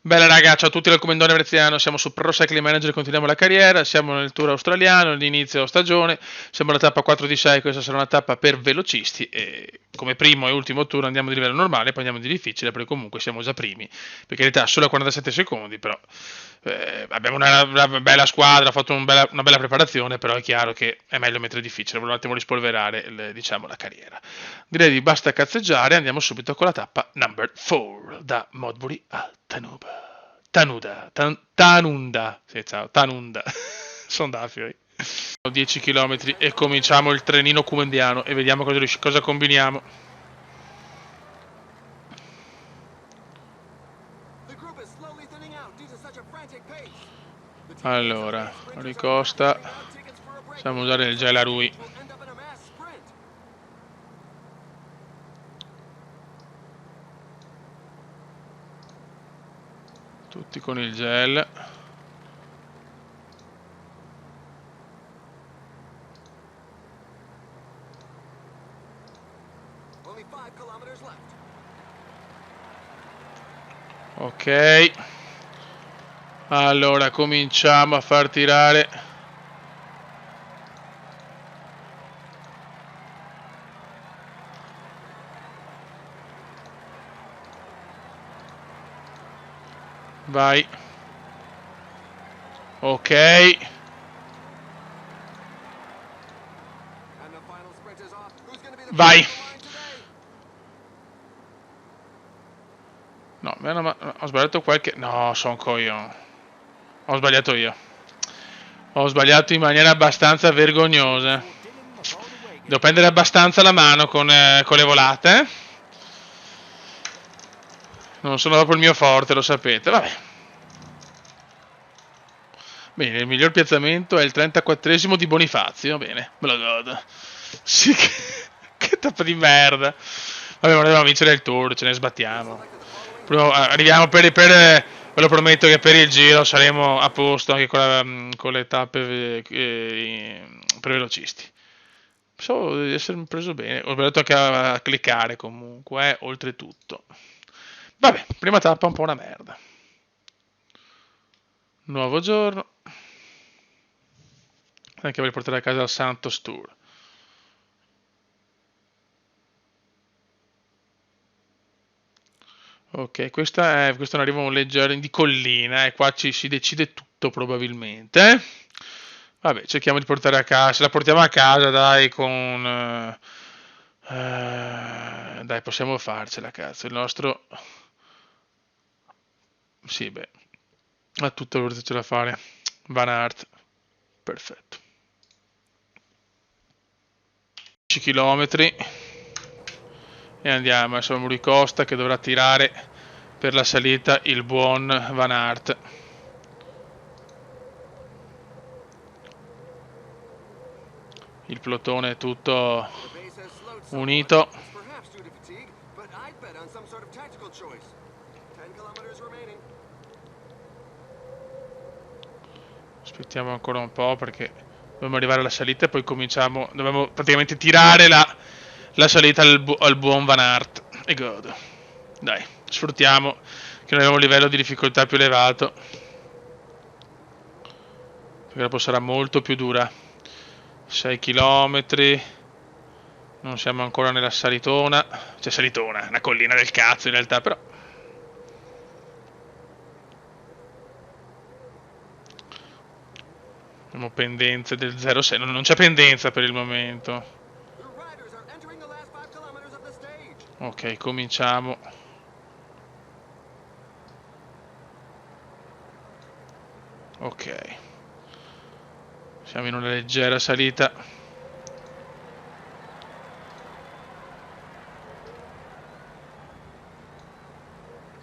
Bella raga, ciao a tutti dal Comendone Veneziano, siamo su Pro Cycling Manager, continuiamo la carriera, siamo nel Tour australiano, all'inizio stagione, siamo alla tappa 4 di 6, questa sarà una tappa per velocisti e come primo e ultimo tour andiamo di livello normale, poi andiamo di difficile perché comunque siamo già primi, per carità solo a 47 secondi, però abbiamo una bella squadra, ha fatto una bella preparazione, però è chiaro che è meglio mettere difficile, volevo un attimo rispolverare diciamo, la carriera. Direi di basta cazzeggiare, andiamo subito con la tappa number 4 da Modbury a Tanunda. Sì, ciao, Tanunda. Sono da Fiori. 10 km e cominciamo il trenino cumendiano e vediamo cosa combiniamo. Allora, Ricosta. Possiamo usare il gel a Rui. Tutti con il gel. Ok. Allora, cominciamo a far tirare. Vai. Ok. Vai. No, ho sbagliato qualche... No, sono coglione. Ho sbagliato io. Ho sbagliato in maniera abbastanza vergognosa. Devo prendere abbastanza la mano con le volate. Non sono proprio il mio forte, lo sapete. Vabbè. Bene, il miglior piazzamento è il 34esimo di Bonifazio. Bene, me lo godo. Sì, che tappa di merda. Vabbè, ma dobbiamo vincere il tour, ce ne sbattiamo. Arriviamo ve lo prometto che per il giro saremo a posto anche con le tappe per velocisti. So di essermi preso bene. Ho sbagliato anche a cliccare comunque, oltretutto. Vabbè, prima tappa un po' una merda. Nuovo giorno. Anche per portare a casa il Santos Tour. Ok, questo è un arrivo leggero di collina e qua si decide tutto probabilmente. Vabbè, cerchiamo di portare a casa, se la portiamo a casa dai dai, possiamo farcela, cazzo, il nostro... Sì, beh, ha tutto per potercela fare. Van Aert, perfetto. 10 km e andiamo, adesso abbiamo Rui Costa che dovrà tirare per la salita il buon Van Aert. Il plotone è tutto unito. Aspettiamo ancora un po' perché dobbiamo arrivare alla salita e poi cominciamo. Dobbiamo praticamente tirare la salita al buon Van Aert. E godo. Dai, sfruttiamo che noi abbiamo un livello di difficoltà più elevato. Perché dopo sarà molto più dura. 6 km. Non siamo ancora nella salitona. Cioè salitona, una collina del cazzo in realtà, però. Abbiamo pendenze del 0,6. Non c'è pendenza per il momento. Ok, cominciamo. Ok. Siamo in una leggera salita.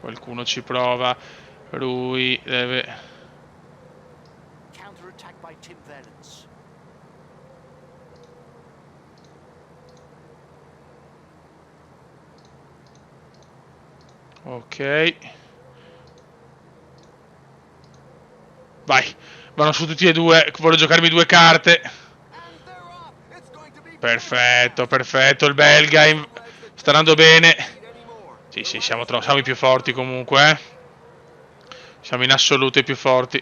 Qualcuno ci prova. Rui deve... Ok. Vai. Vanno su tutti e due. Voglio giocarmi due carte. Perfetto, perfetto. Il belga sta andando bene. Sì, siamo i più forti comunque. Siamo in assoluto i più forti.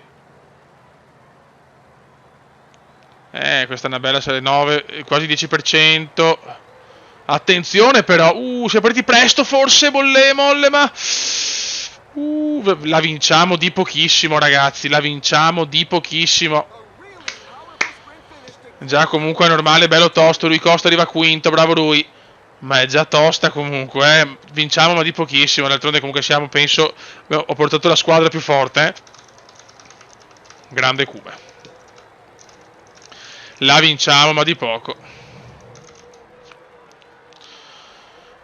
Questa è una bella serie 9, quasi 10%. Attenzione però, si è aperti presto forse, molle, ma... la vinciamo di pochissimo, ragazzi, la vinciamo di pochissimo. Già comunque è normale, bello tosto, Rui Costa arriva quinto, bravo lui. Ma è già tosta comunque, vinciamo ma di pochissimo, d'altronde comunque siamo, penso, ho portato la squadra più forte, Grande Cube. La vinciamo ma di poco.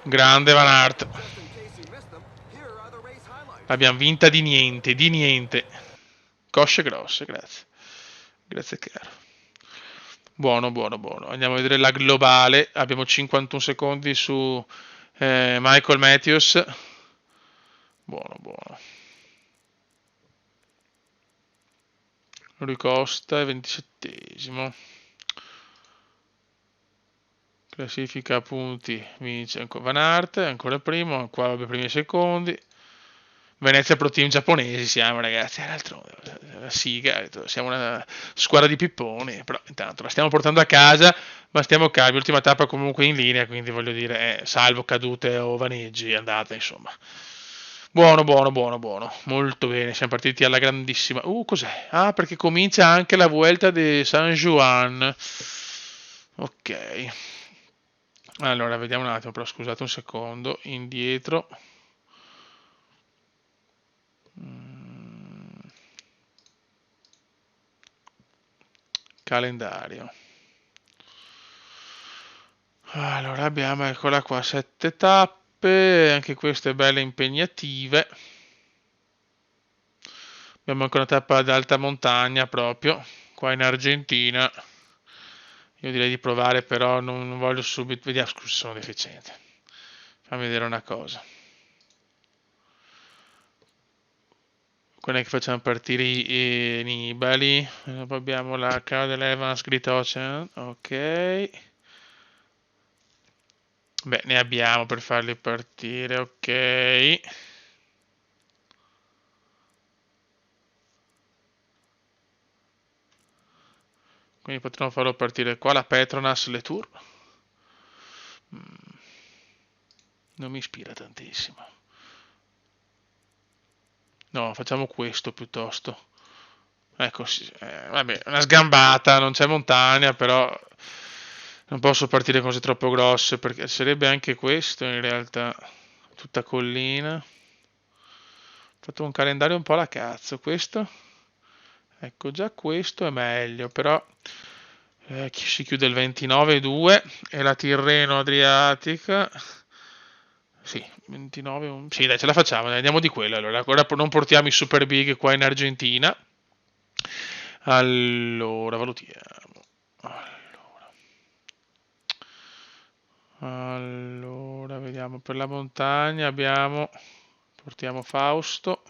Grande Van Aert. L'abbiamo vinta di niente, di niente. Cosce grosse, grazie. Grazie caro. Buono, buono, buono. Andiamo a vedere la globale. Abbiamo 51 secondi su Michael Matthews. Buono, buono. Rui Costa è 27esimo. Classifica punti, vince ancora Van Aert, ancora primo, qua vabbè primi e secondi. Venezia Pro Team giapponesi siamo, ragazzi, la siga, siamo una squadra di pipponi, però intanto la stiamo portando a casa, ma stiamo calmi, ultima tappa comunque in linea, quindi voglio dire, salvo cadute o vaneggi, andata, insomma. Buono, buono, buono, buono, molto bene, siamo partiti alla grandissima. Cos'è? Ah, perché comincia anche la Vuelta di San Juan. Ok. Allora, vediamo un attimo, però scusate un secondo, indietro. Calendario. Allora, abbiamo, eccola qua, 7 tappe, anche queste belle impegnative. Abbiamo anche una tappa ad alta montagna proprio, qua in Argentina. Io direi di provare, però non voglio subito... Vediamo, scusa, sono deficiente. Fammi vedere una cosa. Quella che facciamo partire i Nibali. Poi abbiamo la Cadel Evans Great Ocean. Ok. Beh, ne abbiamo per farli partire. Ok. Quindi potremmo farlo partire qua. La Petronas Le Tour. Non mi ispira tantissimo. No, facciamo questo piuttosto. Ecco, vabbè, una sgambata, non c'è montagna, però non posso partire cose troppo grosse, perché sarebbe anche questo in realtà, tutta collina. Ho fatto un calendario un po' alla cazzo, questo, ecco, già questo è meglio, però si chiude il 29-2 e la Tirreno Adriatica. Sì, 29, sì, dai, ce la facciamo, dai, andiamo di quella. Allora, ora non portiamo i super big qua in Argentina. Allora, valutiamo. Allora, vediamo per la montagna portiamo Fausto.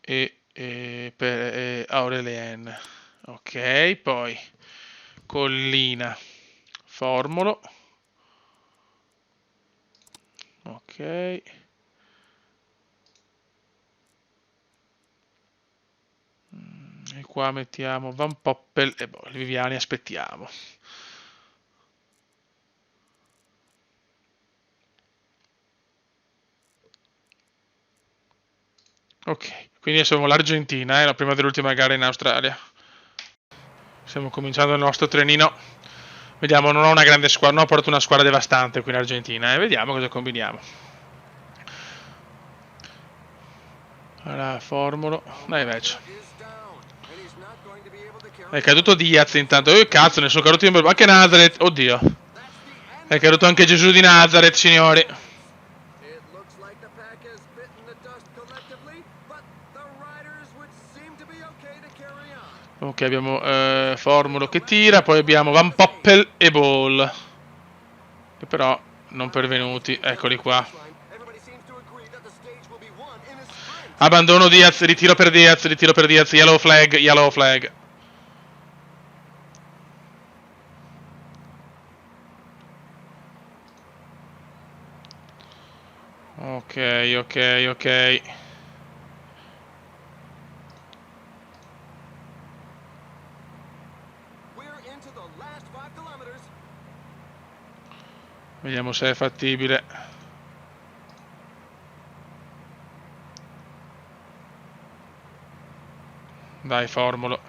Per Aurelien. Ok, poi Collina, Formolo. Ok. E qua mettiamo Van Poppel e boh, Viviani aspettiamo. Ok, quindi siamo l'Argentina, la prima dell'ultima gara in Australia. Stiamo cominciando il nostro trenino. Vediamo, non ho una grande squadra, non ho portato una squadra devastante qui in Argentina, vediamo cosa combiniamo. Allora, Formolo, dai invece. È caduto Diaz intanto, cazzo, ne sono caduti anche Nazareth, oddio. È caduto anche Gesù di Nazareth, signori. Ok, abbiamo Formolo che tira, poi abbiamo Van Poppel e Ball. Che però non pervenuti, eccoli qua. Abbandono Diaz, ritiro per Diaz, yellow flag, yellow flag. Ok. Vediamo se è fattibile. Dai, formulo.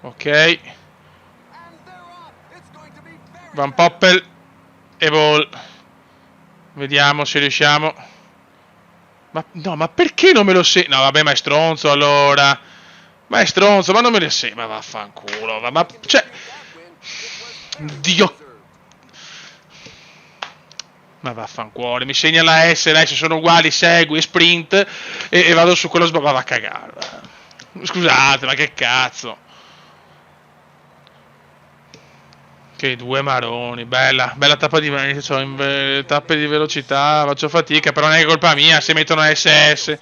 Ok. Van Poppel e Ball. Vediamo se riusciamo. Ma perché non me lo sei? No, vabbè, ma è stronzo allora. Ma è stronzo, ma non me lo sei. Ma vaffanculo. Cioè. Dio. Ma vaffanculo, mi segna la S, dai, se sono uguali, segui, sprint e vado su quello sbagliato. Va a cagare. Scusate, ma che cazzo. Che due maroni, bella tappa tappe di velocità, faccio fatica, però non è colpa mia se mettono SS.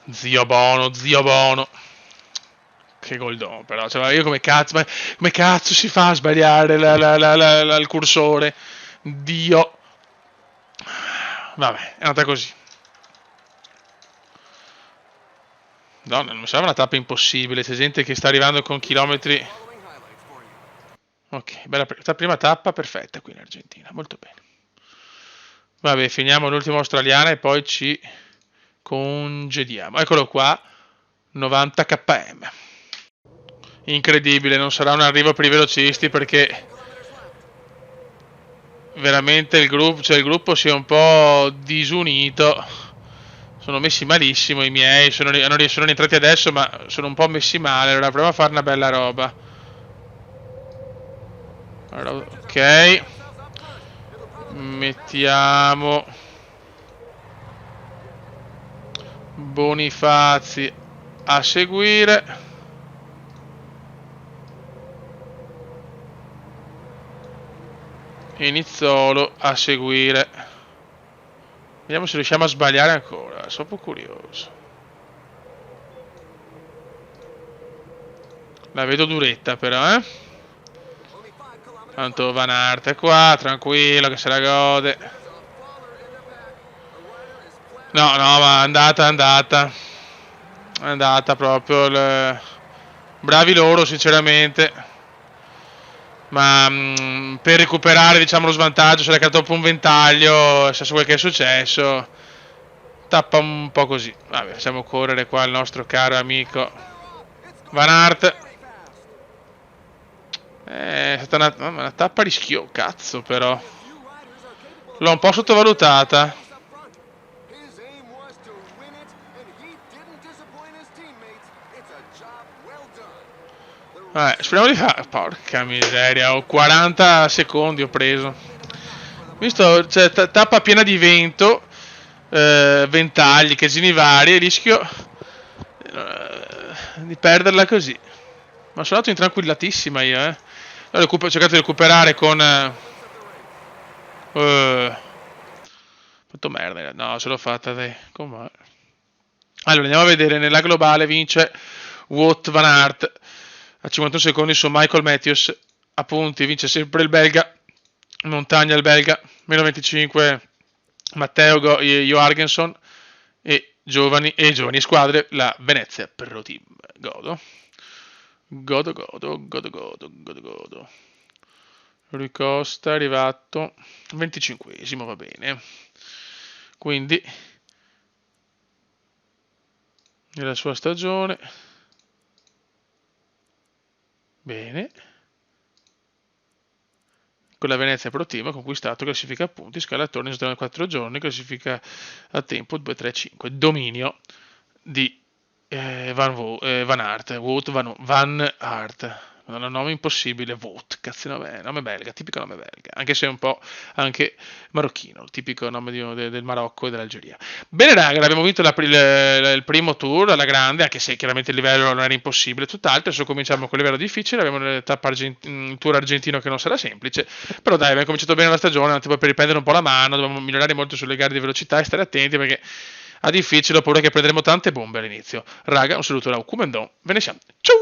Zio Bono. Che goldon, però, cioè, io come cazzo si fa a sbagliare il cursore? Dio. Vabbè, è andata così. No, non mi sembra una tappa impossibile, c'è gente che sta arrivando con chilometri. Ok, bella prima tappa perfetta qui in Argentina, molto bene. Vabbè, finiamo l'ultima australiana e poi ci congediamo. Eccolo qua, 90 km. Incredibile, non sarà un arrivo per i velocisti perché veramente il gruppo si è un po' disunito. Sono messi malissimo i miei, sono rientrati adesso ma sono un po' messi male, allora proviamo a fare una bella roba. Allora, ok. Mettiamo Bonifazi a seguire. E Nizzolo a seguire. Vediamo se riusciamo a sbagliare ancora, sono un po' curioso. La vedo duretta però, eh. Tanto Van Aert è qua, tranquillo che se la gode. No, ma è andata. È andata proprio. Bravi loro, sinceramente. Ma per recuperare, diciamo, lo svantaggio, se l'è creato dopo un ventaglio, se quel che è successo. Tappa un po' così. Vabbè, facciamo correre qua il nostro caro amico Van Aert. È stata una tappa rischiosa, cazzo però. L'ho un po' sottovalutata. Speriamo di fare. Porca miseria, ho 40 secondi ho preso. Visto, cioè, tappa piena di vento, ventagli, casini vari, rischio di perderla così. Ma sono andato intranquillatissima io, eh. Ho cercato di recuperare con. Fatto merda, no, ce l'ho fatta, dai. Com'è? Allora, andiamo a vedere. Nella globale vince Wout van Aert a 51 secondi su Michael Matthews. A punti vince sempre il belga. Montagna il belga. Meno 25 Matteo Jorgensen. E giovani squadre la Venezia Pro Team. Godo. Rui Costa è arrivato 25esimo, va bene. Quindi nella sua stagione bene, con la Venezia Pro Team ha conquistato classifica a punti, scala torni in 4 giorni, classifica a tempo 2-3-5, dominio di Van Aert, Wout Van Aert, non è un nome impossibile, Vought, cazzo nome belga, tipico nome belga, anche se è un po' anche marocchino, il tipico nome del Marocco e dell'Algeria. Bene raga, abbiamo vinto il primo tour alla grande, anche se chiaramente il livello non era impossibile, tutt'altro, adesso cominciamo con il livello difficile, abbiamo il tour argentino che non sarà semplice, però dai, abbiamo cominciato bene la stagione, un po' per riprendere un po' la mano, dobbiamo migliorare molto sulle gare di velocità e stare attenti perché a difficile ho paura che prenderemo tante bombe all'inizio. Raga, un saluto da Ucumendon, ve ne siamo. Ciao!